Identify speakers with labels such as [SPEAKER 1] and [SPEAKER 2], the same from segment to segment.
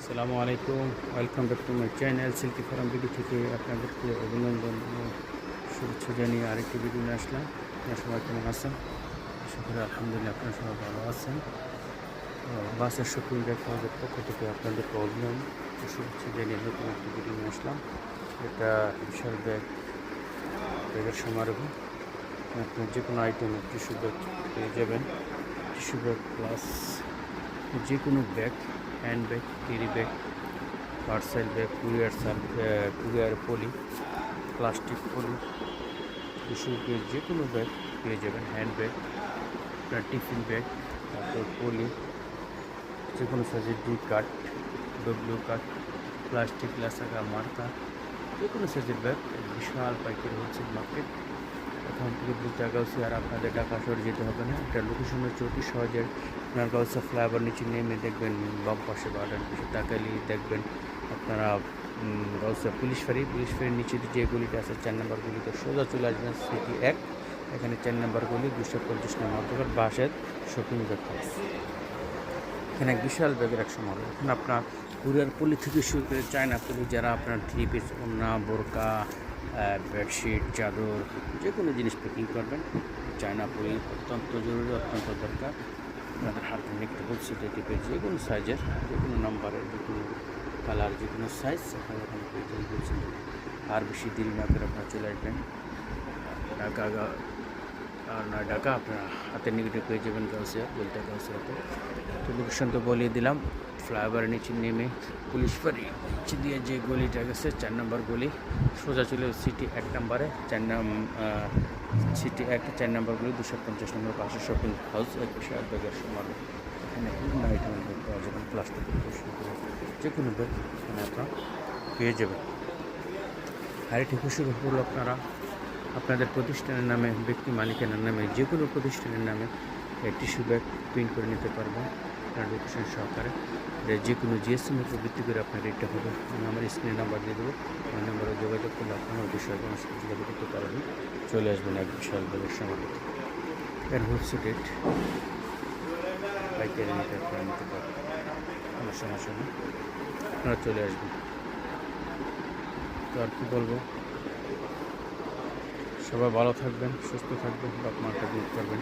[SPEAKER 1] আসসালামু আলাইকুম, welcome back to my channel silky farm video থেকে আপনাদেরকে অভিনন্দন ও শুভেচ্ছা জানিয়ে আরেকটি ভিডিও নিয়ে আসলাম। আপনারা সবাই কেমন আছেন? আশা করি আলহামদুলিল্লাহ আপনারা সবাই ভালো আছেন। বাসের শপিং ব্যাগ হাউসের পক্ষ থেকে আপনাদেরকে অভিনন্দন ও শুভেচ্ছা জানিয়ে নতুন একটি ভিডিও নিয়ে আসলাম। এটা বিশাল ব্যাগের সমারোহ। আপনার যে কোনো আইটেমের টিস্যু ব্যাগ পেয়ে যাবেন। টিস্যু ব্যাগ প্লাস যে কোনো bag, hand bag, carry bag, parcel bag, courier poly, plastic poly, tissue bag, যে কোনো ব্যাগ পেয়ে যাবেন। হ্যান্ড ব্যাগ, আপনার টিফিন ব্যাগ, তারপর পলি, যে কোনো সাইজের কাট, ডব্লিউ কাট, প্লাস্টিক, লাসাকা, মার্কা, যে কোনো সাইজের ব্যাগ। বিশাল পাইকারি হোলসেল মার্কেট। এখান থেকে বুঝতে আর আপনাদের ঢাকা শহরে যেতে হবে না। এটা লোকেশন হচ্ছে অতি সহজে আপনার গাউসা ফ্লাইওভার নিচে নেমে দেখবেন বাম পাশে বা ডান পাশে তাকালি দেখবেন আপনারা গাউসা পুলিশ ফাঁড়ির নিচে যে গলিটা আছে 4 নম্বর গলিতে সোজা চলে আসবেন সিটি 1। এখানে 4 নম্বর গলি 250 নম্বর দোকান বাসের শপিং ব্যাগ হাউস। এখানে এক বিশাল ব্যাগের এক সমারোহ। এখানে আপনার কুরিয়ার পলি থেকে শুরু করে চায়না পলি, যারা আপনার 3 পিস, ওড়না, বোরকা, বেডশিট, চাদর, যে কোনো জিনিস প্যাকিং করবেন, চায়না পলি অত্যন্ত জরুরি, অত্যন্ত দরকার। আপনাদের হাতে নিতে বলছি টিপে যে কোনো সাইজের, যে কোনো নাম্বারের, যে কোনো কালার, যে কোনো সাইজ আপনারা এখানে পেয়ে যাবেন বলছেন। আর বেশি দেরি না করে আপনারা চলে আসবেন ঢাকা, আর নয় ঢাকা আপনারা হাতের নিকটে পেয়ে যাবেন বলতে গাউসিয়াতে। তো লোকেশন তো বলিয়ে দিলাম, ফ্লাইওভারের নিচে নেমে পুলিশ ফাঁড়ি নিচে দিয়ে যে গলিটা গেছে 4 নম্বর গলি, সোজা চলে সিটি 1 নম্বরে, সিটি 1 4 নম্বর গলি 250 নম্বর পাশে শপিং হাউস। এক বিশাল ব্যাগের সমারোহ। এখানে বিভিন্ন আইটেমের ব্যাগ পাওয়া যাবেন, প্লাস্টিকের যে কোনো ব্যাগ এখানে আপনারা পেয়ে যাবেন। আর এটি খুশি হলো আপনারা আপনাদের প্রতিষ্ঠানের নামে, ব্যক্তি মালিকানার নামে, যে কোনো প্রতিষ্ঠানের নামে টিস্যু ব্যাগ প্রিন্ট করে নিতে পারবেন আপনার লোকেশন সহকারে। যে কোনো জিএসএম উপর ভিত্তি করে আপনার রেটটা হবে। আমি আমার স্ক্রিনে নাম্বার দিয়ে দেবো, ওই নাম্বারে যোগাযোগ করলে আপনার বিষয়ে কোনো যোগাযোগ করতে পারবেন। চলে আসবেন এক বিশাল ব্যাগের সমারোহ। এর হচ্ছে ডেট পাইকারি নিতে আপনারা নিতে পারবেন, কোনো সমস্যা নেই, আপনারা চলে আসবেন। তো আর কি বলবো, সবাই ভালো থাকবেন, সুস্থ থাকবেন, বাপ মাকে দূর করবেন,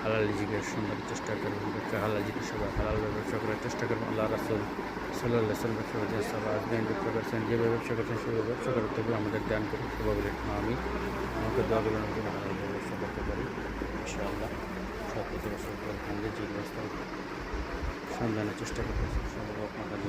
[SPEAKER 1] হালাল রিজিকের সন্ধানের চেষ্টা করবেন। হালাল জিনিস সবাই হালালভাবে ব্যবসা করার চেষ্টা করবেন। আল্লাহ রাসূল সাল্লাল্লাহু আলাইহি ওয়াসাল্লাম ব্যবসা করছেন, সবাই আসবেন, ব্যবসা করছেন, যেভাবে ব্যবসা করছেন সেভাবে ব্যবসা করতে হবে। আমাদের দান করে সবাই আমি আমাকে দোয়া করবেন, আমি যেন হালালভাবে ব্যবসা করতে পারি ইনশাআল্লাহ। সব কিছু ব্যবসা করে যে ব্যবস্থা সন্ধানের চেষ্টা করতেছি, সবাই আপনার